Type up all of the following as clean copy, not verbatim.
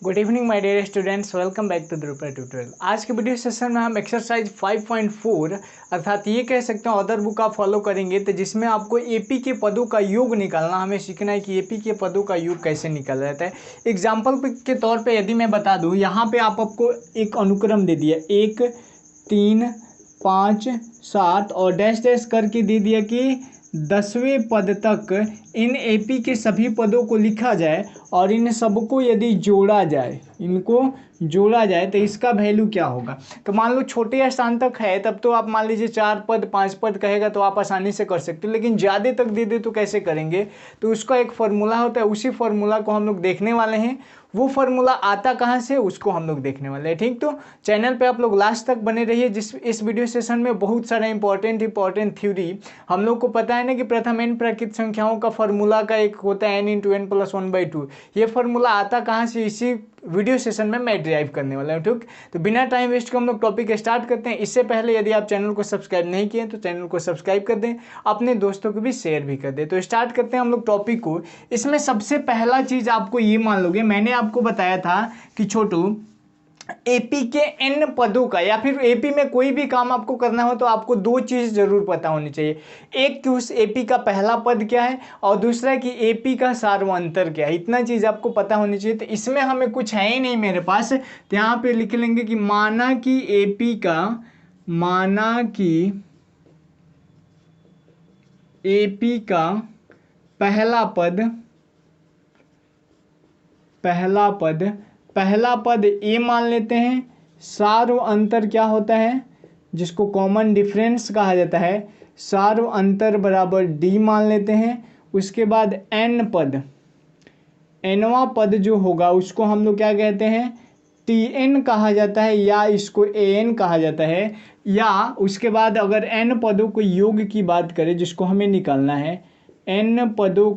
Good evening my dear students, welcome back to Dhruv tutorial. आज के video session में हम एक्सरसाइज 5.4 अर्थात ये कह सकते हैं अदर बुक आप फॉलो करेंगे तो जिसमें आपको एपी के पदों का योग निकालना, हमें सीखना है कि एपी के पदों का योग कैसे निकाला जाता है। एग्जाम्पल के तौर पे यदि मैं बता दूँ, यहाँ पे आपको एक अनुक्रम दे दिया 1 3 5 7 और डैश डैश करके दे दिया कि 10वें पद तक इन एपी के सभी पदों को लिखा जाए और इन सबको यदि जोड़ा जाए, इनको जोड़ा जाए तो इसका वैल्यू क्या होगा। तो मान लो छोटे स्थान तक है तब तो आप मान लीजिए 4 पद 5 पद कहेगा तो आप आसानी से कर सकते हो, लेकिन ज़्यादा तक दे दे तो कैसे करेंगे। तो उसका एक फार्मूला होता है, उसी फार्मूला को हम लोग देखने वाले हैं। वो फार्मूला आता कहाँ से उसको हम लोग देखने वाले हैं। ठीक, तो चैनल पे आप लोग लास्ट तक बने रहिए। इस वीडियो सेशन में बहुत सारा इंपॉर्टेंट थ्योरी हम लोग को पता है ना कि प्रथम n प्राकृत संख्याओं का फार्मूला का एक होता है n × n + 1/2। ये फार्मूला आता कहाँ से, इसी वीडियो सेशन में मैं ड्राइव करने वाला हूँ। ठीक, तो बिना टाइम वेस्ट के हम लोग टॉपिक स्टार्ट करते हैं। इससे पहले यदि आप चैनल को सब्सक्राइब नहीं किए तो चैनल को सब्सक्राइब कर दें, अपने दोस्तों को भी शेयर भी कर दें। तो स्टार्ट करते हैं हम लोग टॉपिक को। इसमें सबसे पहला चीज़ आपको ये मान लोगे, मैंने आपको बताया था कि छोटू एपी के एन पदों का या फिर एपी में कोई भी काम आपको करना हो तो आपको दो चीज़ जरूर पता होनी चाहिए। एक कि उस एपी का पहला पद क्या है और दूसरा कि एपी का सार्वंतर क्या है। इतना चीज़ आपको पता होनी चाहिए। तो इसमें हमें कुछ है ही नहीं मेरे पास, तो यहाँ पे लिख लेंगे कि माना कि एपी का पहला पद ए मान लेते हैं। सार्व अंतर क्या होता है, जिसको कॉमन डिफरेंस कहा जाता है, सार्व अंतर बराबर डी मान लेते हैं। उसके बाद एन पद, एनवा पद जो होगा उसको हम लोग क्या कहते हैं, टी एन कहा जाता है या इसको ए एन कहा जाता है। या उसके बाद अगर एन पदों को योग की बात करें जिसको हमें निकालना है, एन पदों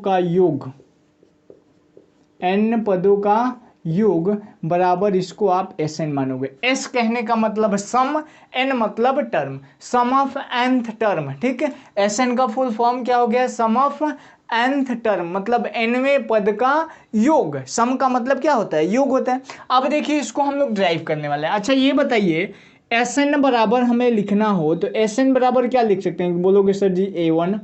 का योग बराबर इसको आप एस एन मानोगे। एस कहने का मतलब सम, एन मतलब term, sum of nth term. ठीक है, एस एन का फुल फॉर्म क्या हो गया, सम ऑफ nth टर्म, मतलब nवें पद का योग। सम का मतलब क्या होता है, योग होता है। अब देखिए इसको हम लोग ड्राइव करने वाले हैं। अच्छा ये बताइए, एस एन बराबर हमें लिखना हो तो एस एन बराबर क्या लिख सकते हैं। बोलोगे सर जी A1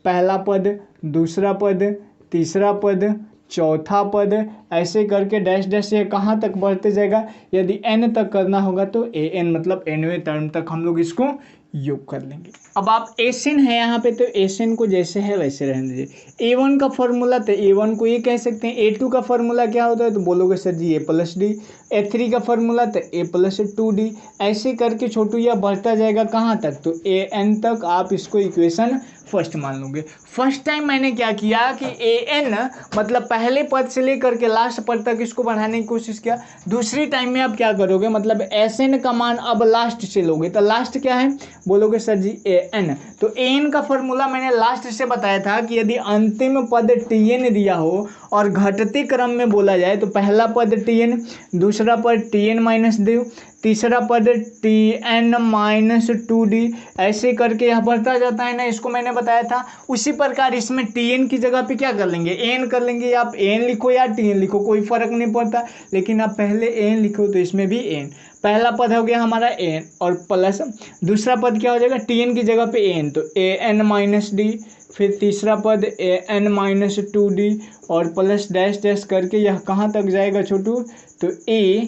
पहला पद, दूसरा पद, तीसरा पद, चौथा पद, ऐसे करके डैश डैश से कहाँ तक बढ़ते जाएगा। यदि n तक करना होगा तो an मतलब nवें टर्म तक हम लोग इसको योग कर लेंगे। अब आप एन है यहाँ पे तो एन को जैसे है वैसे रहने दीजिए। A1 का फॉर्मूला तो A1 को ये कह सकते हैं। A2 का फॉर्मूला क्या होता है तो बोलोगे सर जी A+D। A3 का फॉर्मूला तो A+2D। ऐसे करके छोटू यह बढ़ता जाएगा कहाँ तक, तो an तक आप इसको इक्वेशन फर्स्ट मान लोगे। फर्स्ट टाइम मैंने क्या किया कि an मतलब पहले पद से लेकर के लास्ट पद तक इसको बढ़ाने की कोशिश किया। दूसरी टाइम में आप क्या करोगे, मतलब एन का मान अब लास्ट से लोगे। तो लास्ट क्या है, बोलोगे सर जी an। तो an का फॉर्मूला मैंने लास्ट से बताया था कि यदि अंतिम पद tn दिया हो और घटते क्रम में बोला जाए तो पहला पद tn, दूसरा पद tn-2, तीसरा पद Tn-2D, ऐसे करके यह बढ़ता जाता है ना, इसको मैंने बताया था। उसी प्रकार इसमें Tn की जगह पे क्या कर लेंगे, n कर लेंगे। आप n लिखो या Tn लिखो कोई फर्क नहीं पड़ता, लेकिन आप पहले n लिखो तो इसमें भी n। पहला पद हो गया हमारा n और प्लस दूसरा पद क्या हो जाएगा, Tn की जगह पे n तो An-D, फिर तीसरा पद An-2D और प्लस डैश डैश करके यह कहाँ तक जाएगा छोटू, तो a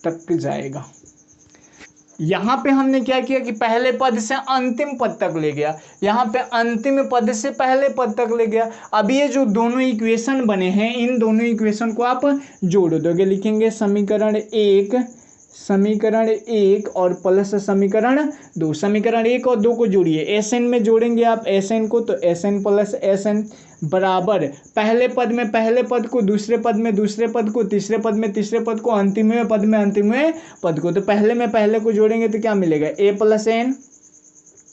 तक जाएगा। यहाँ पे हमने क्या किया कि पहले पद से अंतिम पद तक ले गया, यहाँ पे अंतिम पद से पहले पद तक ले गया। अब ये जो दोनों इक्वेशन बने हैं इन दोनों इक्वेशन को आप जोड़ दोगे, लिखेंगे समीकरण 1 और प्लस समीकरण 2। समीकरण 1 और 2 को जोड़िए, एस एन में जोड़ेंगे आप एस एन को, तो S n plus S n बराबर पहले पद में पहले पद को, दूसरे पद में दूसरे पद को, तीसरे पद में तीसरे पद को, अंतिमवें पद में अंतिमवें पद को। तो पहले में पहले को जोड़ेंगे तो क्या मिलेगा, a+n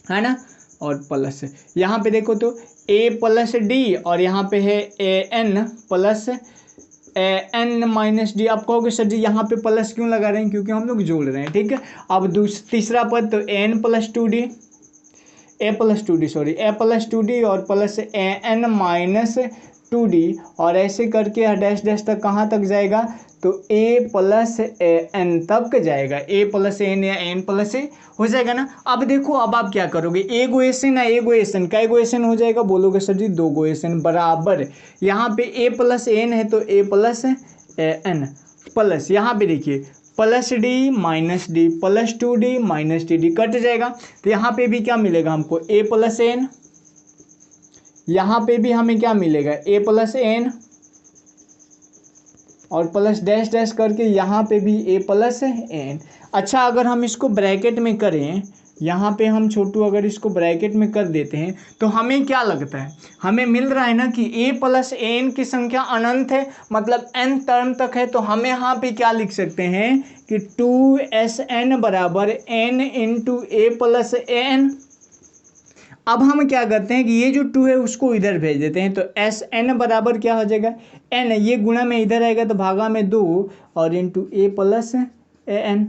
है ना, और प्लस यहाँ पे देखो तो a+d और यहाँ पे है an प्लस An-D। आप कहोगे सर जी यहाँ पे प्लस क्यों लगा रहे हैं, क्योंकि हम लोग जोड़ रहे हैं। ठीक है, अब तीसरा पद तो a+2D A+2D और प्लस An-2D 2d और ऐसे करके डैश डैश तक कहाँ तक जाएगा, तो a प्लस n तक जाएगा, a प्लस n या n प्लस a हो जाएगा ना। अब देखो अब आप क्या करोगे, a गो एसन या a गो एसन, कै गो एसन हो जाएगा, बोलोगे सर जी 2 गो एसन बराबर, यहाँ पे a प्लस n है तो a प्लस n प्लस यहाँ पे देखिए plus D minus D plus 2d minus D cut जाएगा, तो यहाँ पे भी क्या मिलेगा हमको a प्लस n, यहाँ पे भी हमें क्या मिलेगा a प्लस n और प्लस डैश डैश करके यहाँ पे भी a प्लस n। अच्छा अगर हम इसको ब्रैकेट में करें, यहाँ पे हम छोटू अगर इसको ब्रैकेट में कर देते हैं तो हमें क्या लगता है, हमें मिल रहा है ना कि a प्लस n की संख्या अनंत है, मतलब n टर्म तक है, तो हमें यहाँ पे क्या लिख सकते हैं कि 2sn बराबर n into a plus n। अब हम क्या करते हैं कि ये जो 2 है उसको इधर भेज देते हैं, तो sn बराबर क्या हो जाएगा n, ये गुणा में इधर आएगा तो भागा में 2 और इंटू a प्लस n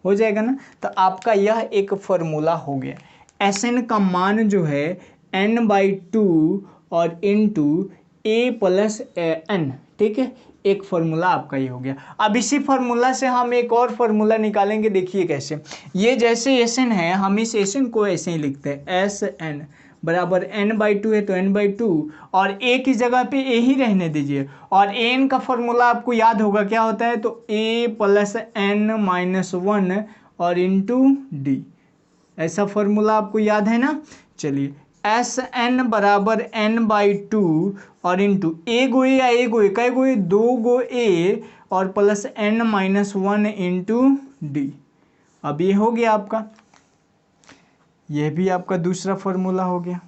हो जाएगा ना। तो आपका यह एक फॉर्मूला हो गया, sn का मान जो है n/2 और इंटू a प्लस n, ठीक है, एक फार्मूला आपका ये हो गया। अब इसी फार्मूला से हम एक और फार्मूला निकालेंगे, देखिए कैसे, ये जैसे एसन है हम इस एसन को ऐसे ही लिखते हैं, एस एन बराबर n/2 है तो n/2 और a की जगह पे a ही रहने दीजिए, और an का फार्मूला आपको याद होगा क्या होता है, तो a प्लस n-1 और इंटू डी, ऐसा फार्मूला आपको याद है ना। चलिए एस एन बराबर n/2 और इंटू ए गो ए या ए गो ए, कै गो ए, 2 गो ए और प्लस n-1 इंटू डी। अब ये हो गया आपका, यह भी आपका दूसरा फॉर्मूला हो गया।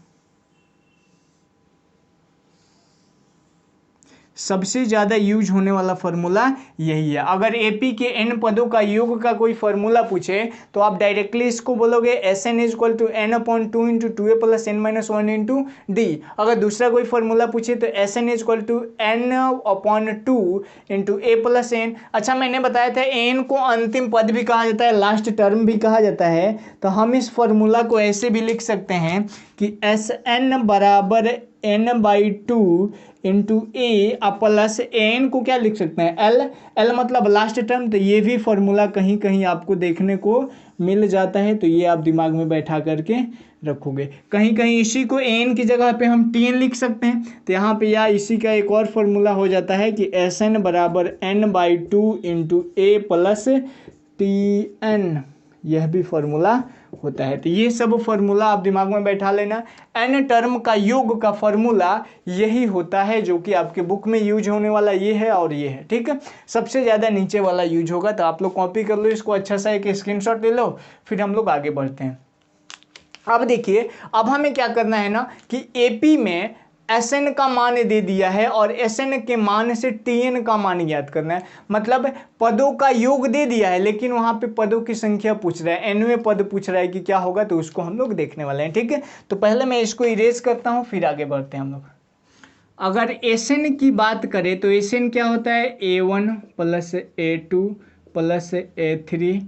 सबसे ज़्यादा यूज होने वाला फार्मूला यही है। अगर एपी के n पदों का योग का कोई फार्मूला पूछे तो आप डायरेक्टली इसको बोलोगे Sn is equal to n/2 into 2a plus n-1 into d. अगर दूसरा कोई फार्मूला पूछे तो Sn is equal to n/2 into a plus n। अच्छा मैंने बताया था n को अंतिम पद भी कहा जाता है, लास्ट टर्म भी कहा जाता है, तो हम इस फार्मूला को ऐसे भी लिख सकते हैं कि Sn बराबर n/2 इंटू ए प्लस एन को क्या लिख सकते हैं एल, एल मतलब लास्ट टर्म, तो ये भी फॉर्मूला कहीं कहीं आपको देखने को मिल जाता है, तो ये आप दिमाग में बैठा करके रखोगे। कहीं कहीं इसी को एन की जगह पे हम टी एन लिख सकते हैं, तो यहाँ पे या इसी का एक और फॉर्मूला हो जाता है कि एस एन बराबर n/2 इंटू ए प्लस टी एन, यह भी फॉर्मूला होता है। तो ये सब फॉर्मूला आप दिमाग में बैठा लेना, एन टर्म का योग का फॉर्मूला यही होता है जो कि आपके बुक में यूज होने वाला ये है और ये है, ठीक है। सबसे ज़्यादा नीचे वाला यूज होगा, तो आप लोग कॉपी कर लो इसको, अच्छा सा एक स्क्रीनशॉट ले लो, फिर हम लोग आगे बढ़ते हैं। अब देखिए अब हमें क्या करना है ना कि एपी में Sn का मान दे दिया है और Sn के मान से Tn का मान ज्ञात करना है, मतलब पदों का योग दे दिया है लेकिन वहाँ पे पदों की संख्या पूछ रहा है, nवें पद पूछ रहा है कि क्या होगा, तो उसको हम लोग देखने वाले हैं, ठीक है। तो पहले मैं इसको इरेज करता हूँ फिर आगे बढ़ते हैं हम लोग। अगर Sn की बात करें तो Sn क्या होता है, a1 plus a2 plus a3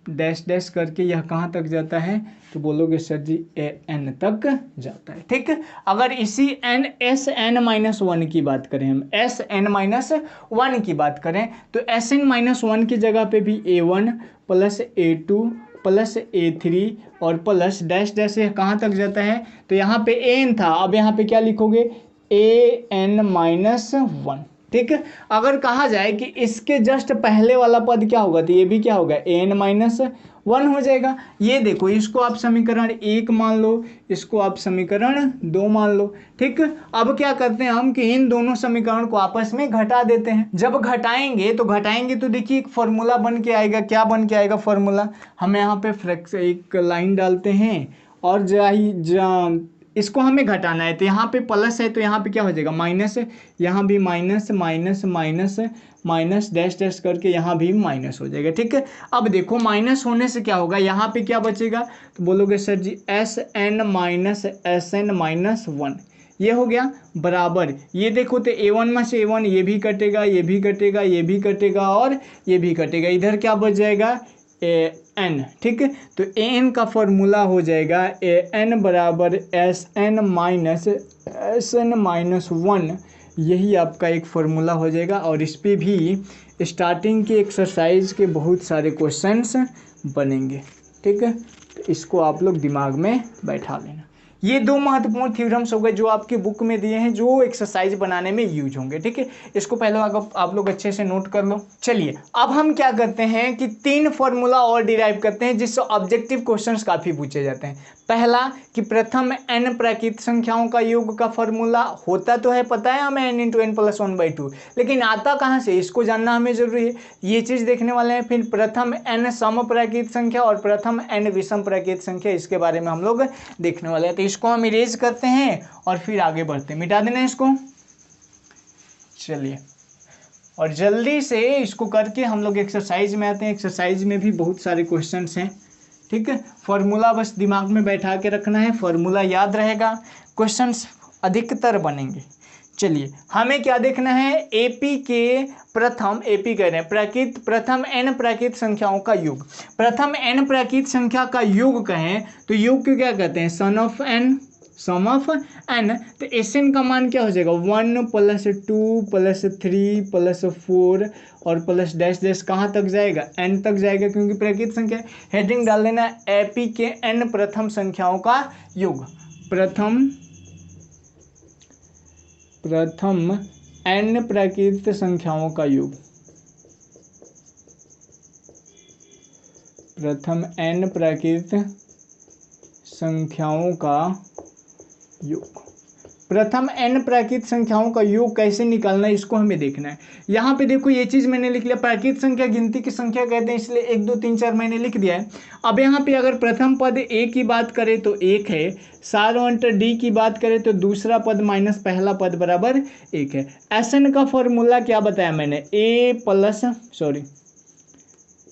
dash dash करके यह कहाँ तक जाता है, तो बोलोगे सर जी n तक जाता है, ठीक है। अगर इसी Sn-1 की बात करें, हम Sn-1 की बात करें तो Sn-1 की जगह पे भी a1 plus a2 plus a3 और प्लस डैश डैश यह कहाँ तक जाता है, तो यहाँ पे an था, अब यहाँ पे क्या लिखोगे an-1, ठीक है। अगर कहा जाए कि इसके जस्ट पहले वाला पद क्या होगा, तो ये भी क्या होगा an-1 हो जाएगा। ये देखो इसको आप समीकरण 1 मान लो, इसको आप समीकरण 2 मान लो, ठीक। अब क्या करते हैं हम कि इन दोनों समीकरण को आपस में घटा देते हैं। जब घटाएंगे तो देखिए एक फॉर्मूला बन के आएगा, क्या बन के आएगा फॉर्मूला, हम यहाँ पे फ्रैक्शन एक लाइन डालते हैं और इसको हमें घटाना है, तो यहाँ पे प्लस है तो यहाँ पे क्या हो जाएगा माइनस है, यहाँ भी minus minus minus minus dash dash करके यहाँ भी माइनस हो जाएगा, ठीक है। अब देखो माइनस होने से क्या होगा, यहाँ पे क्या बचेगा, तो बोलोगे सर जी Sn-1 ये हो गया बराबर, ये देखो तो a1 में से a1 ये भी कटेगा, ये भी कटेगा, ये भी कटेगा और ये भी कटेगा, इधर क्या बच जाएगा an, ठीक है। तो an का फॉर्मूला हो जाएगा an बराबर Sn-1 यही आपका एक फार्मूला हो जाएगा। और इस पे भी स्टार्टिंग के एक्सरसाइज के बहुत सारे क्वेश्चंस बनेंगे, ठीक है। तो इसको आप लोग दिमाग में बैठा लेना। ये दो महत्वपूर्ण थ्योरम्स हो गए जो आपके बुक में दिए हैं, जो एक्सरसाइज बनाने में यूज होंगे, ठीक है। इसको पहले आप लोग अच्छे से नोट कर लो। चलिए अब हम क्या करते हैं कि 3 फॉर्मूला और डिराइव करते हैं जिससे ऑब्जेक्टिव क्वेश्चंस काफ़ी पूछे जाते हैं। पहला कि प्रथम n प्राकृत संख्याओं का योग का फॉर्मूला होता तो है, पता है हमें n × n + 1/2, लेकिन आता कहाँ से इसको जानना हमें जरूरी है, ये चीज़ देखने वाले हैं। फिर प्रथम n सम प्राकृत संख्या और प्रथम n विषम प्राकृत संख्या, इसके बारे में हम लोग देखने वाले हैं। तो इसको हम इरेज करते हैं और फिर आगे बढ़ते हैं, मिटा देना इसको। चलिए और जल्दी से इसको करके हम लोग एक्सरसाइज में आते हैं। एक्सरसाइज में भी बहुत सारे क्वेश्चंस हैं, ठीक है। फॉर्मूला बस दिमाग में बैठा के रखना है, फॉर्मूला याद रहेगा, क्वेश्चंस अधिकतर बनेंगे। चलिए हमें क्या देखना है, एपी के प्रथम, एपी कह रहे हैं प्राकृत, प्रथम n प्राकृत संख्याओं का योग। प्रथम n प्राकृत संख्या का योग कहें तो योग को क्या कहते हैं, sum of n, sum of n। तो Sn का मान क्या हो जाएगा, 1 + 2 + 3 + 4 और प्लस डैश डैश कहाँ तक जाएगा, n तक जाएगा क्योंकि प्राकृत संख्या। हेडिंग डाल देना एपी के n प्रथम संख्याओं का योग। प्रथम n प्राकृत संख्याओं का योग, प्रथम n प्राकृत संख्याओं का योग। प्रथम n प्राकृत संख्याओं का योग कैसे निकालना है इसको हमें देखना है। यहाँ पे देखो ये चीज़ मैंने लिख लिया, प्राकृत संख्या गिनती की संख्या कहते हैं, इसलिए 1 2 3 4 मैंने लिख दिया है। अब यहाँ पे अगर प्रथम पद a की बात करें तो 1 है, सारवंट d की बात करें तो दूसरा पद माइनस पहला पद बराबर 1 है। Sn का फॉर्मूला क्या बताया मैंने,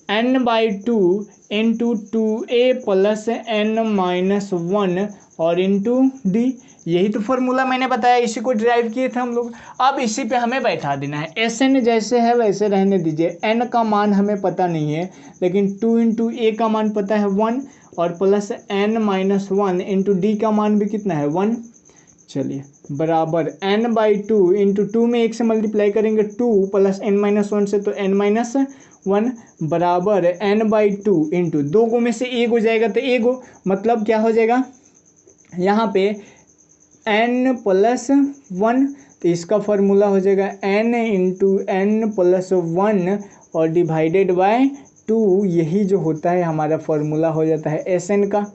n/2 × 2a + n-1 और इंटू d, यही तो फॉर्मूला मैंने बताया, इसी को ड्राइव किए थे हम लोग। अब इसी पे हमें बैठा देना है, Sn जैसे है वैसे रहने दीजिए। n का मान हमें पता नहीं है, लेकिन 2 × a का मान पता है 1 और प्लस n-1 इंटू d का मान भी कितना है 1। चलिए बराबर n/2 × 2 में 1 से मल्टीप्लाई करेंगे 2 + n-1 से तो n-1 बराबर n/2 इंटू 2 गो में से 1 हो जाएगा तो 1 गो, मतलब क्या हो जाएगा यहाँ पे n + 1, तो इसका फॉर्मूला हो जाएगा n × n + 1 और डिवाइडेड बाय 2, यही जो होता है हमारा फॉर्मूला हो जाता है Sn का।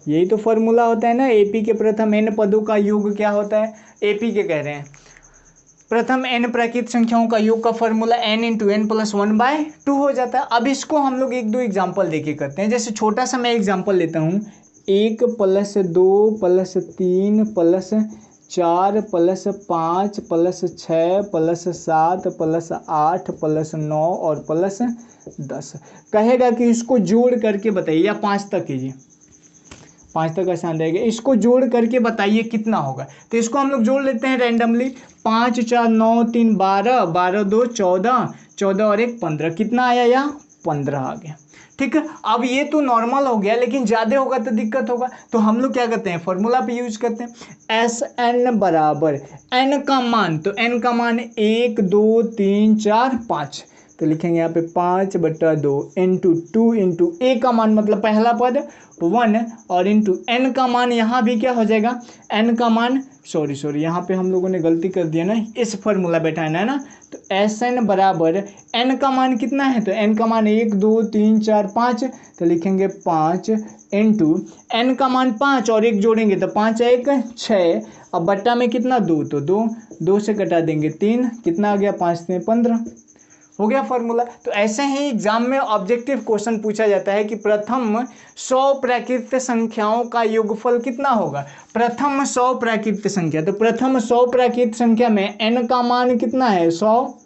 यही तो फॉर्मूला होता है ना, एपी के प्रथम n पदों का योग क्या होता है, एपी के कह रहे हैं प्रथम n प्राकृत संख्याओं का योग का फॉर्मूला n × n + 1/2 हो जाता है। अब इसको हम लोग 1 2 एग्जाम्पल देके करते हैं। जैसे छोटा सा मैं एग्जाम्पल लेता हूँ, 1 + 2 + 3 + 4 + 5 + 6 + 7 + 8 + 9 और +10 कहेगा कि इसको जोड़ करके बताइए, या 5 तक कीजिए, 5 तक आसान रहेगा। इसको जोड़ करके बताइए कितना होगा, तो इसको हम लोग जोड़ लेते हैं रैंडमली। 5 4 9 3 12, 12 2 14, 14 और 1 15, कितना आया, या 15 आ गया, ठीक है। अब ये तो नॉर्मल हो गया, लेकिन ज़्यादा होगा तो दिक्कत होगा, तो हम लोग क्या करते हैं फॉर्मूला पे यूज करते हैं। Sn बराबर n का मान, तो n का मान 1 2 3 4 5, तो लिखेंगे यहाँ पे 5/2 इंटू 2 इंटू a का मान मतलब पहला पद 1 और इंटू n का मान यहाँ भी क्या हो जाएगा, n का मान सॉरी यहाँ पे हम लोगों ने गलती कर दिया ना, इस फॉर्मूला बैठाना है ना, तो Sn बराबर n का मान कितना है, तो n का मान 1 2 3 4 5, तो लिखेंगे 5 इंटू n का मान 5 और 1 जोड़ेंगे तो 5 1 6, अब बट्टा में कितना 2, तो 2 से कटा देंगे 3, कितना आ गया 5 3 15, हो गया फॉर्मूला। तो ऐसे ही एग्जाम में ऑब्जेक्टिव क्वेश्चन पूछा जाता है कि प्रथम 100 प्राकृत संख्याओं का योगफल कितना होगा। प्रथम 100 प्राकृत संख्या, तो प्रथम 100 प्राकृत संख्या में n का मान कितना है 100,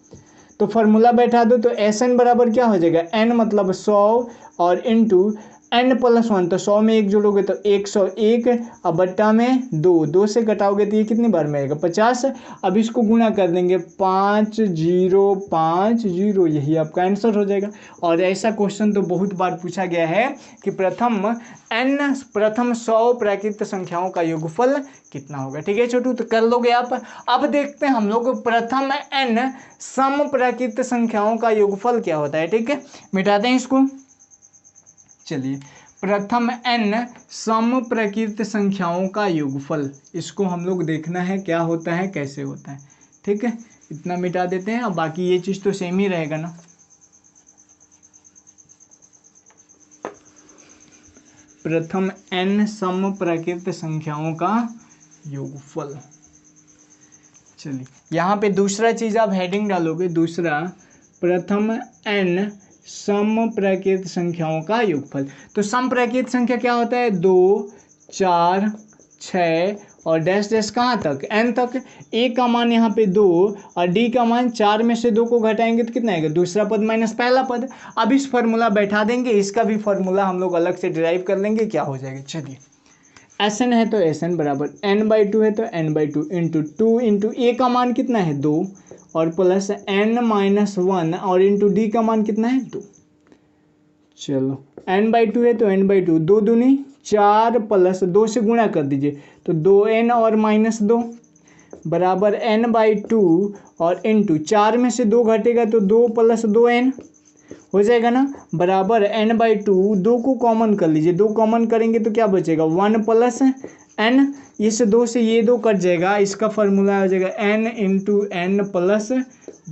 तो फॉर्मूला बैठा दो, तो Sn बराबर क्या हो जाएगा, n मतलब 100 और इंटू n प्लस 1, तो 100 में 1 जोड़ोगे तो 101, अब बट्टा में 2 से घटाओगे तो ये कितनी बार में आएगा 50। अब इसको गुणा कर देंगे 5050, यही आपका आंसर हो जाएगा। और ऐसा क्वेश्चन तो बहुत बार पूछा गया है कि प्रथम 100 प्राकृत संख्याओं का योगफल कितना होगा। ठीक है छोटू, तो कर लोगे आप। अब देखते हैं हम लोग प्रथम n सम प्राकृत संख्याओं का योगफल क्या होता है। ठीक है, मिटाते हैं इसको। चलिए, प्रथम n सम प्राकृत संख्याओं का योगफल, इसको हम लोग देखना है क्या होता है कैसे होता है। ठीक है, इतना मिटा देते हैं, अब बाकी ये चीज़ तो सेम ही रहेगा ना। प्रथम n सम प्राकृत संख्याओं का योगफल। चलिए, यहाँ पे दूसरा चीज़ आप हेडिंग डालोगे, दूसरा प्रथम n सम प्राकृत संख्याओं का योगफल। तो सम प्राकृत संख्या क्या होता है, 2 4 6 और डैश डैश कहाँ तक, n तक। a का मान यहाँ पे 2 और d का मान 4 में से 2 को घटाएंगे तो कितना आएगा, दूसरा पद माइनस पहला पद। अब इस फॉर्मूला बैठा देंगे, इसका भी फॉर्मूला हम लोग अलग से डिराइव कर लेंगे, क्या हो जाएगा। चलिए, Sn है तो Sn बराबर n/2 है तो n/2 इंटू 2 इंटू ए का मान कितना है 2 और प्लस n-1 और इंटू डी का मान कितना है 2। चलो, n/2 है तो n/2, 2 दूनी 4 प्लस 2 से गुणा कर दीजिए तो 2n और -2 बराबर n/2 और इंटू 4 में से 2 घटेगा तो 2 + 2n हो जाएगा ना, बराबर n/2। 2 को कॉमन कर लीजिए, 2 कॉमन करेंगे तो क्या बचेगा 1 + n, इस 2 से ये 2 कट जाएगा, इसका फॉर्मूला हो जाएगा n इंटू n +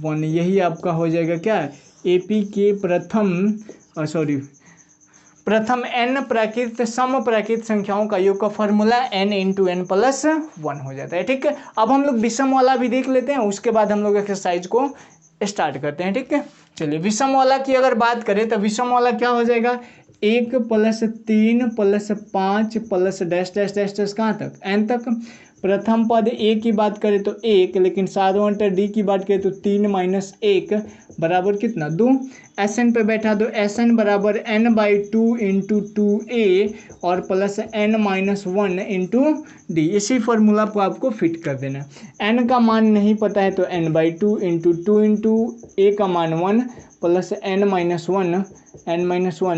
1। यही आपका हो जाएगा क्या, एपी के प्रथम n प्राकृत सम प्राकृत संख्याओं का योग का फॉर्मूला n इंटू n + 1 हो जाता है। ठीक है, अब हम लोग विषम वाला भी देख लेते हैं, उसके बाद हम लोग एक्सरसाइज को स्टार्ट करते हैं। ठीक है, चलिए, विषम वाला की अगर बात करें तो विषम वाला क्या हो जाएगा, 1 + 3 + 5 plus dash dash dash dash कहाँ तक, n तक। प्रथम पद a की बात करें तो 1, लेकिन साधारण d की बात करें तो 3 - 1 बराबर कितना 2। Sn पे बैठा दो, Sn बराबर n/2 इंटू 2a और प्लस n-1 इंटू डी। इसी फॉर्मूला को आपको फिट कर देना। n का मान नहीं पता है तो n/2 इंटू 2 इंटू a का मान 1 प्लस n-1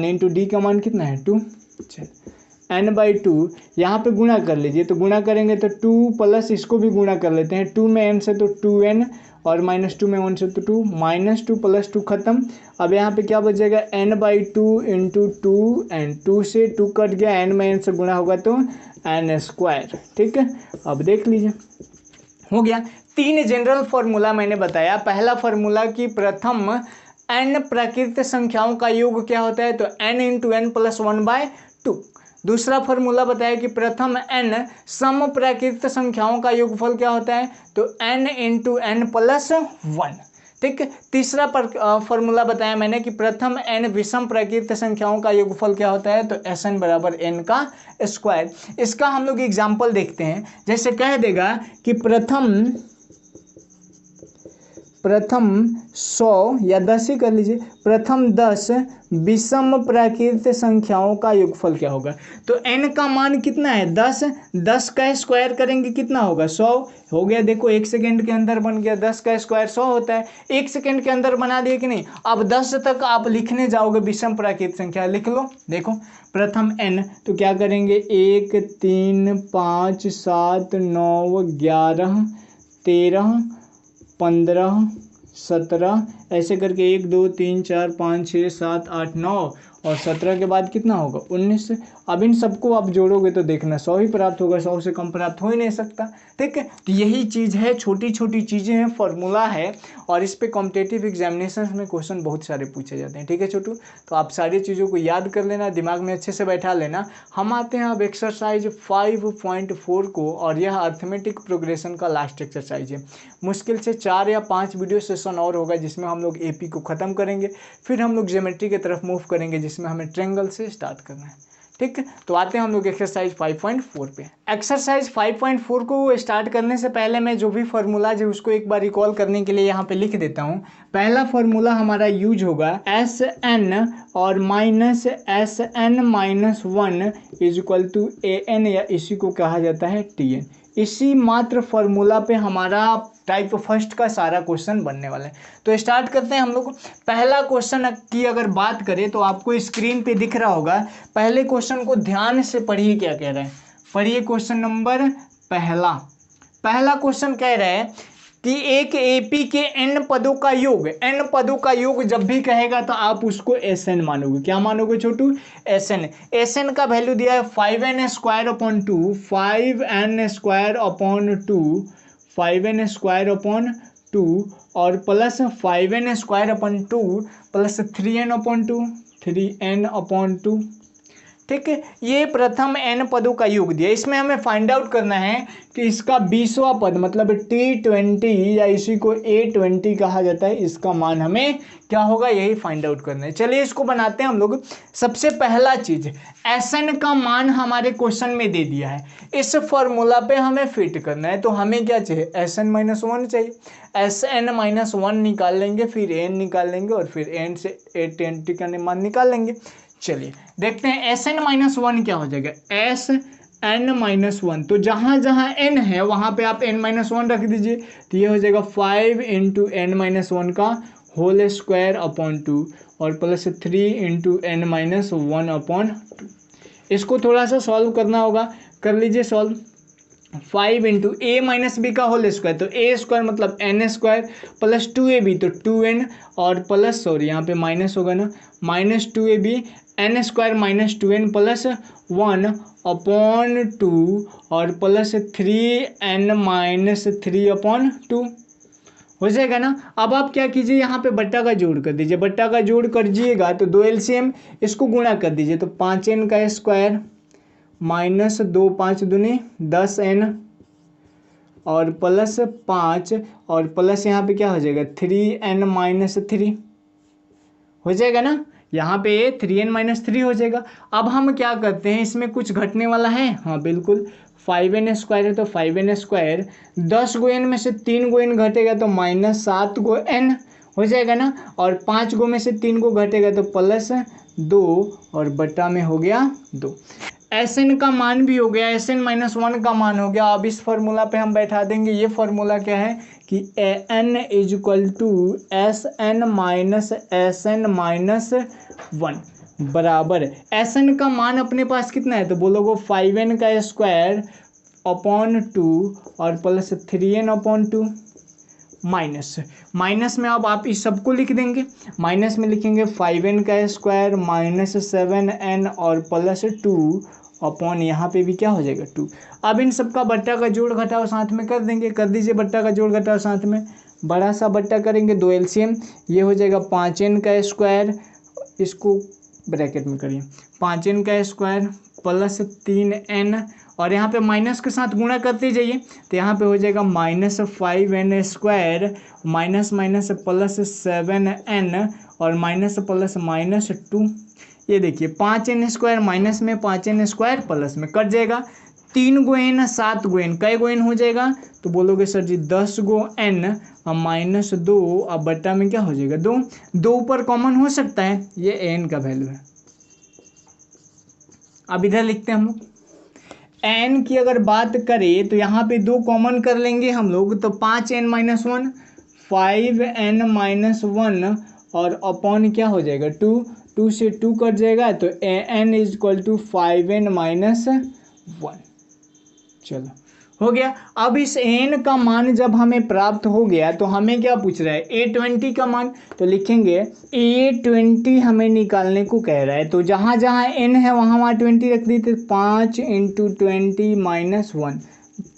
इंटू डी का मान कितना है 2। चल, n/2 यहाँ पे गुणा कर लीजिए, तो गुणा करेंगे तो 2 प्लस इसको भी गुणा कर लेते हैं, 2 में n से तो 2n और -2 में 1 से तो 2, -2 + 2 खत्म। अब यहाँ पे क्या बचेगा n/2 इंटू 2n, 2 से 2 कट गया, n में n से गुणा होगा तो n²। ठीक है, अब देख लीजिए हो गया। 3 जनरल फॉर्मूला मैंने बताया। पहला फॉर्मूला कि प्रथम n प्राकृत संख्याओं का योग क्या होता है, तो n इंटू n + 1/2। दूसरा फॉर्मूला बताया कि प्रथम n सम प्राकृत संख्याओं का योगफल क्या होता है, तो n इंटू n + 1। ठीक है, तीसरा फॉर्मूला बताया मैंने कि प्रथम n विषम प्राकृत संख्याओं का योगफल क्या होता है, तो Sn बराबर n का स्क्वायर। इसका हम लोग एग्जाम्पल देखते हैं, जैसे कह देगा कि प्रथम 100 या 10 ही कर लीजिए, प्रथम 10 विषम प्राकृत संख्याओं का योगफल क्या होगा, तो n का मान कितना है 10, 10 का स्क्वायर करेंगे कितना होगा 100 हो गया। देखो 1 सेकेंड के अंदर बन गया, 10 का स्क्वायर 100 होता है, 1 सेकेंड के अंदर बना दिए कि नहीं। अब 10 तक आप लिखने जाओगे विषम प्राकृत संख्या, लिख लो। देखो प्रथम n तो क्या करेंगे 1 3 5 7 9 11 13 15 17 ऐसे करके 1 2 3 4 5 6 7 8 9 और 17 के बाद कितना होगा 19। अब इन सबको आप जोड़ोगे तो देखना 100 ही प्राप्त होगा, 100 से कम प्राप्त हो ही नहीं सकता। ठीक है, तो यही चीज़ है, छोटी छोटी चीज़ें हैं, फॉर्मूला है, और इस पे कॉम्पिटिटिव एग्जामिनेशन में क्वेश्चन बहुत सारे पूछे जाते हैं। ठीक है छोटू, तो आप सारी चीज़ों को याद कर लेना, दिमाग में अच्छे से बैठा लेना। हम आते हैं अब एक्सरसाइज 5.4 को, और यह अर्थमेटिक प्रोग्रेशन का लास्ट एक्सरसाइज है। मुश्किल से 4 या 5 वीडियो सेशन और होगा जिसमें हम लोग एपी को ख़त्म करेंगे, फिर हम लोग ज्योमेट्री की तरफ मूव करेंगे जिसमें हमें ट्रायंगल से स्टार्ट करना है। ठीक है, तो आते हैं हम लोग एक्सरसाइज 5.4 पे। एक्सरसाइज 5.4 को स्टार्ट करने से पहले मैं जो भी फार्मूलाज है उसको एक बार रिकॉल करने के लिए यहाँ पे लिख देता हूँ। पहला फार्मूला हमारा यूज होगा Sn और minus Sn-1 is equal to An, या इसी को कहा जाता है Tn। इसी मात्र फार्मूला पे हमारा टाइप फर्स्ट का सारा क्वेश्चन बनने वाला है। तो स्टार्ट करते हैं हम लोग। पहला क्वेश्चन की अगर बात करें तो आपको स्क्रीन पे दिख रहा होगा। पहले क्वेश्चन को ध्यान से पढ़िए, क्या कह रहा है, पढ़िए। क्वेश्चन नंबर पहला क्वेश्चन कह रहा है कि एक एपी के n पदों का योग जब भी कहेगा तो आप उसको Sn मानोगे। क्या मानोगे छोटू? Sn का वैल्यू दिया है 5n square upon 2, 5n square upon 2 और plus 5n square upon 2 plus 3n upon 2। ठीक है, ये प्रथम n पदों का योग दिया। इसमें हमें फाइंड आउट करना है कि इसका 20वां पद मतलब T20 या इसी को A20 कहा जाता है, इसका मान हमें क्या होगा, यही फाइंड आउट करना है। चलिए इसको बनाते हैं हम लोग। सबसे पहला चीज Sn का मान हमारे क्वेश्चन में दे दिया है, इस फॉर्मूला पे हमें फिट करना है। तो हमें क्या चाहिए? Sn-1 चाहिए। Sn-1 निकाल लेंगे, फिर n निकाल लेंगे और फिर n से A20 का मान निकाल लेंगे। चलिए देखते हैं Sn-1 क्या हो जाएगा। Sn-1, तो जहां जहां n है वहां पे आप n-1 रख दीजिए, तो ये हो जाएगा 5 इंटू n-1 का होल स्क्वायर अपॉन 2 और प्लस 3 इंटू n-1 अपॉन 2। इसको थोड़ा सा सॉल्व करना होगा, कर लीजिए सॉल्व। 5 इंटू ए माइनस बी का होल स्क्वायर, तो ए स्क्वायर मतलब एन स्क्वायर प्लस 2ab तो 2n और प्लस सॉरी यहाँ पे माइनस होगा ना, minus 2ab n square minus 2n plus 1 upon 2 और प्लस 3n माइनस 3 अपॉन 2 हो जाएगा ना। अब आप क्या कीजिए, यहाँ पे बट्टा का जोड़ कर दीजिए। बट्टा का जोड़ करिएगा तो 2 LCM, इसको गुणा कर दीजिए तो 5n का स्क्वायर माइनस 2 5 दूनी 10n और प्लस 5 और प्लस यहाँ पे क्या हो जाएगा 3n माइनस 3 हो जाएगा ना। यहाँ पे 3n माइनस 3 हो जाएगा। अब हम क्या करते हैं, इसमें कुछ घटने वाला है? हाँ बिल्कुल, 5n स्क्वायर है तो 5n स्क्वायर 10 गो n में से 3 गो n घटेगा तो माइनस 7 गो n हो जाएगा ना, और 5 गो में से 3 गो घटेगा तो प्लस 2 और बटा में हो गया 2। Sn का मान भी हो गया, Sn-1 का मान हो गया। अब इस फॉर्मूला पे हम बैठा देंगे। ये फॉर्मूला क्या है कि An is equal to Sn-1 बराबर Sn का मान अपने पास कितना है, तो बोलोगे 5n का स्क्वायर अपॉन 2 और प्लस 3n अपॉन 2 माइनस में अब आप इस सबको लिख देंगे। माइनस में लिखेंगे 5n का स्क्वायर माइनस 7n और प्लस 2 अपॉन यहाँ पे भी क्या हो जाएगा 2। अब इन सबका बट्टा का जोड़ घटाव साथ में कर देंगे, कर दीजिए बट्टा का जोड़ घटाव साथ में। बड़ा सा बट्टा करेंगे 2 LCM, ये हो जाएगा 5n का स्क्वायर, इसको ब्रैकेट में करिए 5n का स्क्वायर प्लस 3n और यहाँ पे माइनस के साथ गुणा करते जाइए तो यहाँ पे हो जाएगा minus 5n square minus minus plus 7n और माइनस प्लस माइनस 2। ये देखिए 5n स्क्वायर माइनस में 5n स्क्वायर प्लस में कट जाएगा। 3 गो n 7 गो n, कई गो n हो जाएगा, तो बोलोगे सर जी 10 गो n माइनस 2 अब बट्टा में क्या हो जाएगा 2। 2 ऊपर कॉमन हो सकता है, ये n का वैल्यू है। अब इधर लिखते हैं हम लोग n की अगर बात करें तो यहाँ पे 2 कॉमन कर लेंगे हम लोग, तो 5n माइनस 1 5n माइनस 1 और अपॉन क्या हो जाएगा 2, 2 से 2 कट जाएगा तो an is equal to 5n minus 1। चलो हो गया। अब इस n का मान जब हमें प्राप्त हो गया तो हमें क्या पूछ रहा है A20 का मान, तो लिखेंगे A20 हमें निकालने को कह रहा है। तो जहाँ जहाँ n है वहाँ वहाँ 20 रख दी, तो 5 इंटू 20 माइनस 1,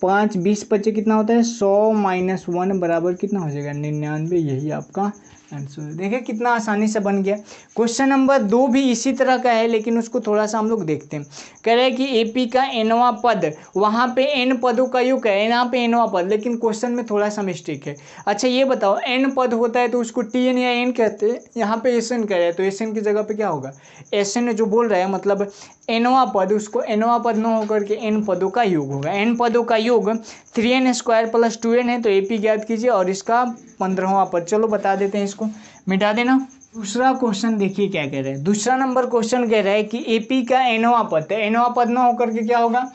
5 20 25 कितना होता है 100 माइनस 1 बराबर कितना हो जाएगा 99। यही आपका आंसर। देखिए कितना आसानी से बन गया। क्वेश्चन नंबर 2 भी इसी तरह का है, लेकिन उसको थोड़ा सा हम लोग देखते हैं। कह रहे हैं कि एपी का एनवां पद, वहाँ पे एन पदों का योग है, यहाँ पे एनवां पद, लेकिन क्वेश्चन में थोड़ा सा मिस्टेक है। अच्छा ये बताओ, एन पद होता है तो उसको टी एन या एन कहते हैं, यहाँ पे एस एन कह रहे हैं तो एस एन की जगह पे क्या होगा, एस एन जो बोल रहा है मतलब एनवां पद, उसको एनवां पद न होकर के एन पदों का योग होगा। एन पदों का योग 3n² + 2n है, तो एपी ज्ञात कीजिए और इसका 15वां पद। चलो बता देते हैं, इसको मिटा देना। दूसरा क्वेश्चन देखिए क्या कह रहे हैं। दूसरा नंबर क्वेश्चन कह रहा है कि एपी का एनवां पद, एनवां पद न होकर के क्या होगा,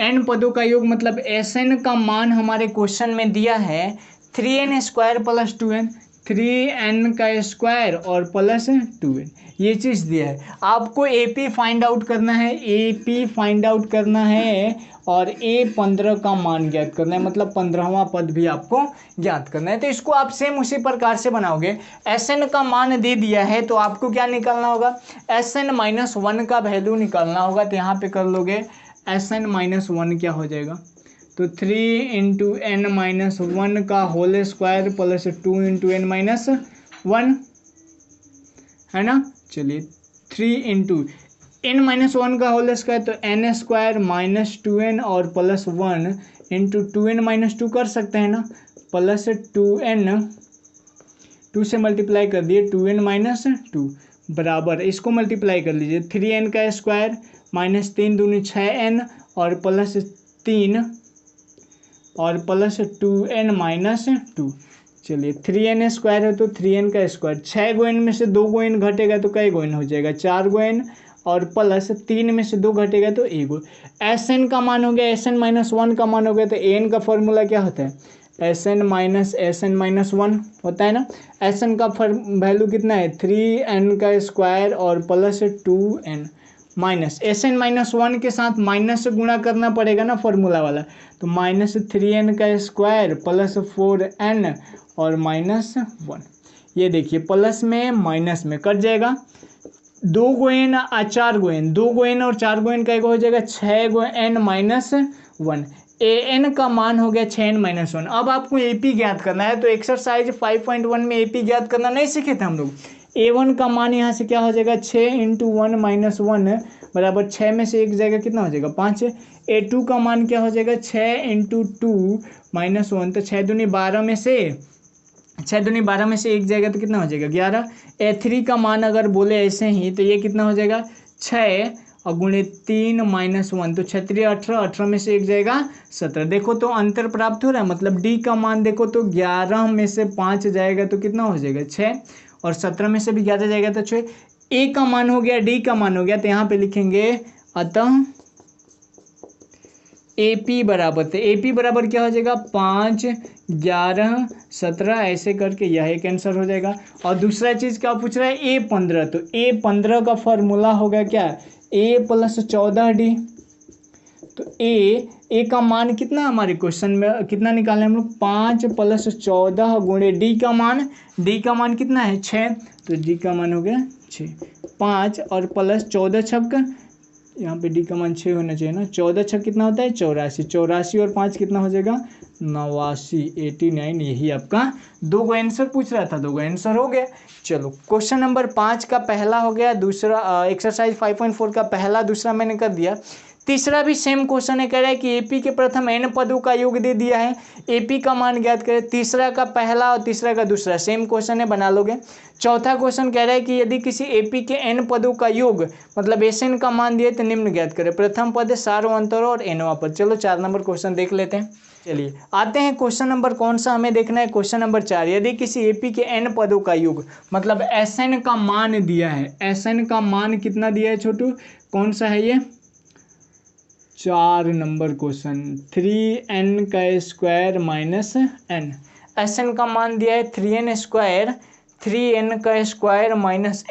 एन पदों का योग, मतलब एस एन का मान हमारे क्वेश्चन में दिया है 3n² + 2n, 3n² और +2n, ये चीज़ दिया है। आपको एपी फाइंड आउट करना है, एपी फाइंड आउट करना है और A15 का मान ज्ञात करना है, मतलब 15वां पद भी आपको ज्ञात करना है। तो इसको आप सेम उसी प्रकार से बनाओगे। Sn का मान दे दिया है तो आपको क्या निकालना होगा, Sn - 1 का वैल्यू निकालना होगा। तो यहाँ पे कर लोगे Sn - 1 क्या हो जाएगा, तो 3 × n - 1 का होल स्क्वायर + 2 × n - 1 है ना। चलिए 3 × n - 1 का होल स्क्वायर, तो n² - 2n और +1 × 2n - 2 कर सकते हैं ना, +2n, 2 से मल्टीप्लाई कर दिए 2n - 2 बराबर, इसको मल्टीप्लाई कर लीजिए 3n² -3 दूनी 6n और +3 और +2n - 2। चलिए 3n² है तो 3n², 6 गोइन में से 2 गोइन घटेगा तो कई गोइन हो जाएगा, 4 गोइन और +3 में से 2 घटेगा तो 1 गोइन। Sn का मान हो गया, Sn - 1 का मान हो गया, तो an का फॉर्मूला क्या होता है, Sn - Sn - 1 होता है ना। Sn का वैल्यू कितना है 3n² और +2n माइनस Sn - 1 के साथ माइनस से गुणा करना पड़ेगा ना फॉर्मूला वाला, तो -3n² + 4n और -1। ये देखिए प्लस में माइनस में कट जाएगा, 2 गोइन 4 गोइन, 2 गोइन और 4 गोइन का एक हो जाएगा 6 गोइन -1। an का मान हो गया 6n - 1। अब आपको एपी ज्ञात करना है, तो एक्सरसाइज 5.1 में एपी ज्ञात करना नहीं सीखे थे हम लोग। a1 का मान यहाँ से क्या हो जाएगा, 6 × 1 - 1 बराबर 6 में से एक जाएगा कितना हो जाएगा 5। a2 का मान क्या हो जाएगा 6 × 2 - 1, तो 6 दूनी 12 में से 12 में से एक जाएगा तो कितना हो जाएगा 11। a3 का मान अगर बोले ऐसे ही तो ये कितना हो जाएगा 6 और गुणे 3 - 1, तो 6 3 18, 18 में से एक जाएगा 17। देखो तो अंतर प्राप्त हो रहा है, मतलब डी का मान देखो तो 11 में से 5 जाएगा तो कितना हो जाएगा 6 और 17 में से भी 11 जाएगा तो 6। ए का मान हो गया, डी का मान हो गया, तो यहाँ पे लिखेंगे अतः AP बराबर, तो AP बराबर क्या हो जाएगा 5 11 17, ऐसे करके यह एक आंसर हो जाएगा। और दूसरा चीज़ क्या पूछ रहा है A15, तो A15 का फॉर्मूला होगा क्या, A + 14D। तो ए का मान कितना हमारे क्वेश्चन में कितना निकाले हम लोग 5 + 14 गुणे डी का मान कितना है 6, तो डी का मान हो गया 6। 5 और +14 छक्का, यहाँ पे डी का मान 6 होना चाहिए ना, 14 छक्का कितना होता है 84, 84 और 5 कितना हो जाएगा 89, 89। यही आपका 2 गो आंसर पूछ रहा था, 2 गो आंसर हो गया। चलो क्वेश्चन नंबर 5 का पहला हो गया, दूसरा एक्सरसाइज 5.4 का पहला दूसरा मैंने कर दिया। तीसरा भी सेम क्वेश्चन है, कह रहा है कि एपी के प्रथम n पदों का योग दे दिया है, एपी का मान ज्ञात करें। तीसरा का पहला और तीसरा का दूसरा सेम क्वेश्चन है, बना लोगे। चौथा क्वेश्चन कह रहा है कि यदि किसी एपी के n पदों का योग मतलब Sn का मान दिए तो निम्न ज्ञात करें, प्रथम पद, सार्वंतर और nवां पद। चलो 4 नंबर क्वेश्चन देख लेते हैं। चलिए आते हैं क्वेश्चन नंबर कौन सा हमें देखना है, क्वेश्चन नंबर 4। यदि किसी एपी के n पदों का योग मतलब Sn का मान दिया है, Sn का मान कितना दिया है छोटू, कौन सा है ये 4 number question, 3n² - n। Sn का मान दिया है 3n² -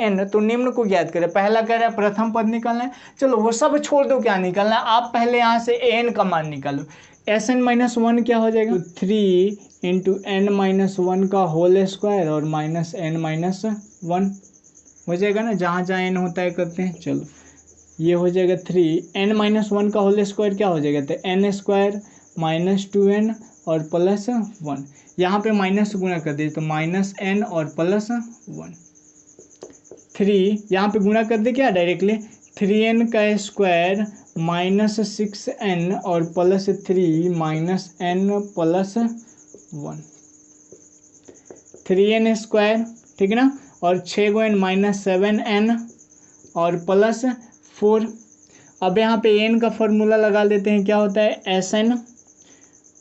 n, तो निम्न को ज्ञात करें। पहला कह रहा है प्रथम पद निकालना है, चलो वो सब छोड़ दो, क्या निकालना है आप पहले यहाँ से n का मान निकालो। Sn - 1 क्या हो जाएगा, 3 × n - 1 का होल स्क्वायर और -n - 1 हो जाएगा ना, जहाँ जहाँ n होता है करते हैं। चलो ये हो जाएगा 3 n - 1 का होल स्क्वायर क्या हो जाएगा, तो n² - 2n और +1। यहाँ पे माइनस गुणा कर दीजिए तो -n और +1। 3 यहाँ पे गुणा कर दे क्या डायरेक्टली, 3n का स्क्वायर -6n और +3 -n+1, 3n स्क्वायर, ठीक है ना। और 6 गुण -7n और +4। अब यहाँ पे n का फॉर्मूला लगा लेते हैं, क्या होता है Sn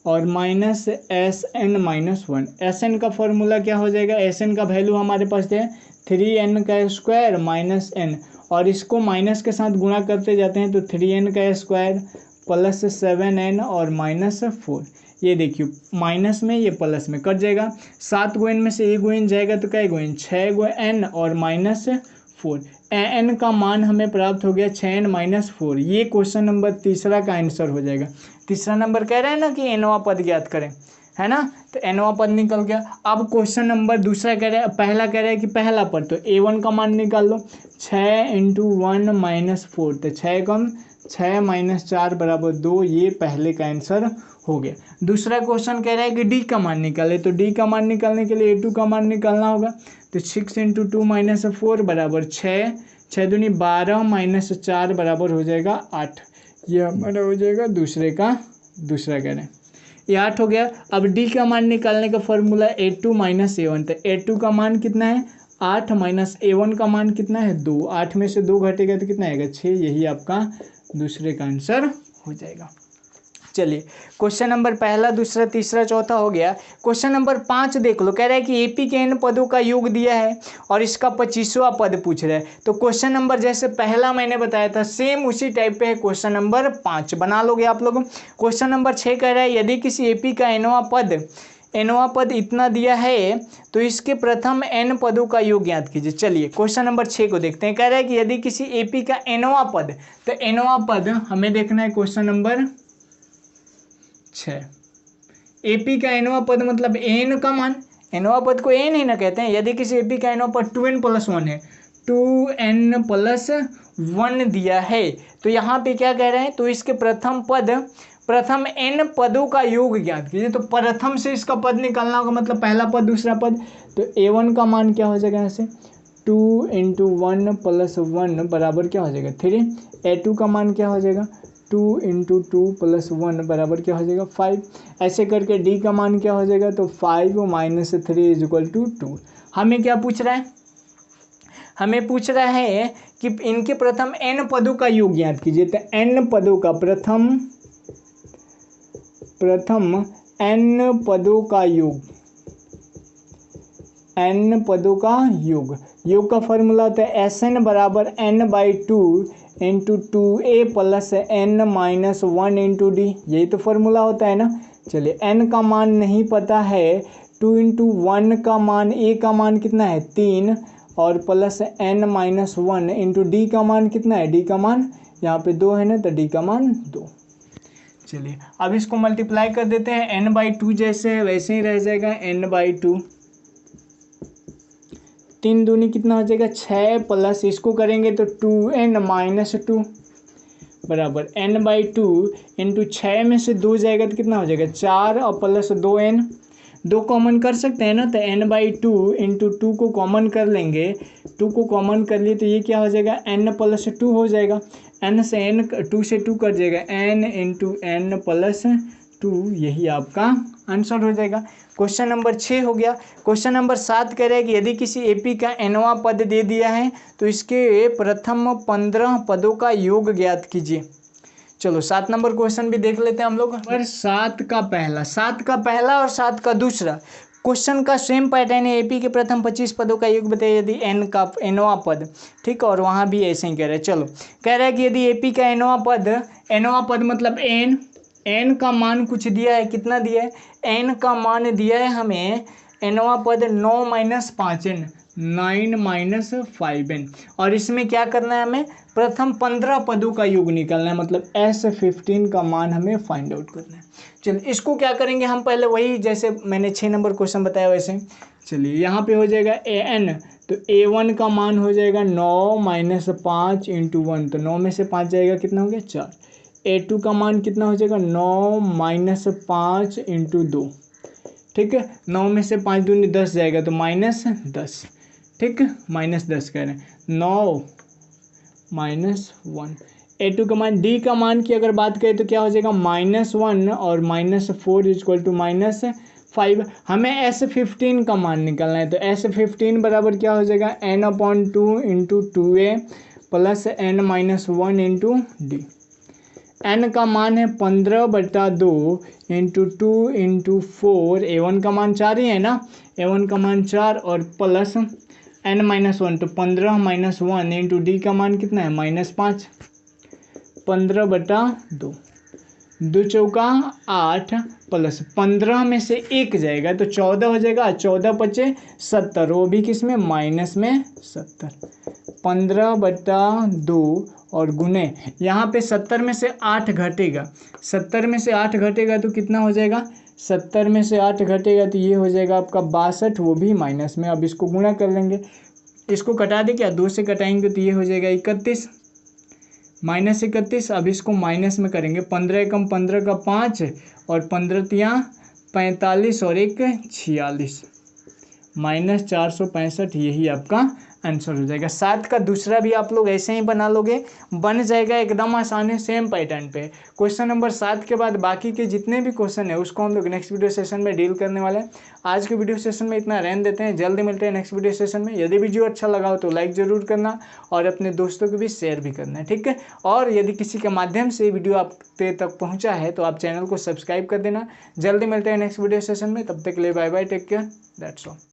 और -Sn-1। Sn का फॉर्मूला क्या हो जाएगा, Sn का वैल्यू हमारे पास है 3n का स्क्वायर -n, और इसको माइनस के साथ गुणा करते जाते हैं तो 3n का स्क्वायर +7n और -4। ये देखिए माइनस में ये प्लस में कट जाएगा, 7 गुण में से 1 गुण जाएगा तो क्या गुण, 6 गुण और -4। n का मान हमें प्राप्त हो गया 6n-4। ये क्वेश्चन नंबर तीसरा का आंसर हो जाएगा। तीसरा नंबर कह रहे हैं ना कि nवां पद ज्ञात करें, है ना, तो nवां पद निकल गया। अब क्वेश्चन नंबर दूसरा कह रहा है, पहला कह रहा है कि पहला पद, तो a1 का मान निकाल लो, 6 × 1 - 4, तो 6 कम 6 - 4 = 2। ये पहले का आंसर हो गया। दूसरा क्वेश्चन कह रहा है कि डी का मान निकाले, तो डी का मान निकालने के लिए a2 का मान निकालना होगा, तो 6 × 2 - 4 = 6, 6 दूनी 12 - 4 बराबर हो जाएगा 8। ये हमारा हो जाएगा दूसरा कह रहे हैं, ये 8 हो गया। अब डी का मान निकालने का फॉर्मूला a2 - a1, तो a2 का मान कितना है 8 -a1 का मान कितना है 2, 8 में से 2 घटेगा तो कितना आएगा 6। यही आपका दूसरे का आंसर हो जाएगा। चलिए क्वेश्चन नंबर पहला, दूसरा, तीसरा, चौथा हो गया। क्वेश्चन नंबर 5 देख लो, कह रहा है कि एपी के n पदों का योग दिया है और इसका 25वां पद पूछ रहा है। तो क्वेश्चन नंबर जैसे पहला मैंने बताया था सेम उसी टाइप पे है क्वेश्चन नंबर 5, बना लोगे आप लोग। क्वेश्चन नंबर 6 कह रहा है यदि किसी एपी का nवां पद इतना दिया है तो इसके प्रथम n पदों का योग ज्ञात कीजिए। चलिए क्वेश्चन नंबर 6 को देखते हैं। कह रहा है कि यदि किसी एपी का nवां पद, तो nवां पद हमें देखना है क्वेश्चन नंबर 6। एपी का nवां पद मतलब n का मान, nवां पद को n ही ना कहते हैं। यदि किसी एपी का nवां पद 2n+1 है, 2n+1 दिया है, तो यहाँ पे क्या कह रहे हैं, तो इसके प्रथम n पदों का योग ज्ञात कीजिए। तो प्रथम से इसका पद निकालना होगा, मतलब पहला पद दूसरा पद। तो a1 का मान क्या हो जाएगा, यहाँ से 2 × 1 + 1 बराबर क्या हो जाएगा 3। a2 का मान क्या हो जाएगा 2 × 2 + 1 बराबर क्या हो जाएगा 5। ऐसे करके डी का मान क्या हो जाएगा, तो 5 - 3 = 2। हमें क्या पूछ रहा है, हमें पूछ रहा है कि इनके प्रथम n पदों का योग ज्ञात कीजिए। तो n पदों का प्रथम n पदों का योग का फॉर्मूला होता है Sn = n/2 × 2a + n-1 × d। यही तो फॉर्मूला होता है ना। चलिए n का मान नहीं पता है, 2 × 1 का मान, a का मान कितना है 3 और +n-1 × d का मान कितना है, d का मान यहाँ पे 2 है ना, तो d का मान 2। चलिए अब इसको मल्टीप्लाई कर देते हैं, n/2 जैसे है वैसे ही रह जाएगा, n/2, 3 दूनी कितना हो जाएगा 6 प्लस इसको करेंगे तो 2n-2 बराबर n/2 × 6 में से 2 जाएगा तो कितना हो जाएगा 4 और +2n, 2 कॉमन कर सकते हैं ना, तो n/2 × 2 को कॉमन कर लेंगे, 2 को कॉमन कर लिए तो ये क्या हो जाएगा n+2 हो जाएगा। n से n 2 से 2 कट जाएगा, n × n+2, यही आपका आंसर हो जाएगा। क्वेश्चन नंबर 6 हो गया। क्वेश्चन नंबर 7 कह रहा है कि यदि किसी एपी का nवां पद दे दिया है तो इसके प्रथम 15 पदों का योग ज्ञात कीजिए। चलो 7 नंबर क्वेश्चन भी देख लेते हैं हम लोग। पर 7 का पहला और 7 का दूसरा क्वेश्चन का सेम पैटर्न है। एपी के प्रथम 25 पदों का योग बताइए यदि nवां पद, ठीक है, और वहाँ भी ऐसे ही कह रहे हैं। चलो कह रहा है कि यदि एपी का nवां पद मतलब n का मान कुछ दिया है, कितना दिया है, n का मान दिया है हमें, nवां पद 9 - 5n, 9 - 5n, और इसमें क्या करना है, हमें प्रथम 15 पदों का योग निकालना है, मतलब S15 का मान हमें फाइंड आउट करना है। चलिए इसको क्या करेंगे हम, पहले वही जैसे मैंने 6 नंबर क्वेश्चन बताया वैसे। चलिए यहाँ पे हो जाएगा an, तो a1 का मान हो जाएगा 9 - 5 × 1, तो 9 में से 5 जाएगा कितना हो गया 4। A2 का मान कितना हो जाएगा 9 माइनस 5 इंटू 2। ठीक है, 9 में से 5 दूनी 10 जाएगा तो -10। ठीक, -10 कह रहे हैं, 9 -1। A2 का मान, D का मान की अगर बात करें तो क्या हो जाएगा -1 और -4 इक्वल टू -5। हमें S15 का मान निकालना है, तो S15 बराबर क्या हो जाएगा n/2 into 2a plus n-1 into D. n का मान है 15/2 इंटू 2 इंटू 4। A1 का मान 4 ही है ना, A1 का मान 4 और प्लस n-1 तो 15 - 1 इंटू डी का मान कितना है -5। 15/2, 2 चौका 8 प्लस 15 में से 1 जाएगा तो 14 हो जाएगा, 14 पचे 70, वो भी किस में माइनस में 70। 15/2 और गुने यहाँ पे 70 में से 8 घटेगा, 70 में से 8 घटेगा तो कितना हो जाएगा, 70 में से 8 घटेगा तो ये हो जाएगा आपका 62, वो भी माइनस में। अब इसको गुणा कर लेंगे, इसको कटा दे क्या, 2 से कटाएंगे तो ये हो जाएगा 31 -31। अब इसको माइनस में करेंगे, 15 एकम 15 का 5 और 15 तियाँ 45 और 1 46, -465। यही आपका आंसर हो जाएगा। 7 का दूसरा भी आप लोग ऐसे ही बना लोगे, बन जाएगा एकदम आसान है, सेम पैटर्न पे। क्वेश्चन नंबर 7 के बाद बाकी के जितने भी क्वेश्चन है उसको हम लोग नेक्स्ट वीडियो सेशन में डील करने वाले हैं। आज के वीडियो सेशन में इतना रहने देते हैं, जल्दी मिलते हैं नेक्स्ट वीडियो सेशन में। यदि वीडियो अच्छा लगा हो तो लाइक ज़रूर करना और अपने दोस्तों को भी शेयर भी करना है, ठीक है। और यदि किसी के माध्यम से वीडियो आप तक पहुँचा है तो आप चैनल को सब्सक्राइब कर देना। जल्दी मिलते हैं नेक्स्ट वीडियो सेशन में, तब तक के लिए bye bye, take care, that's all.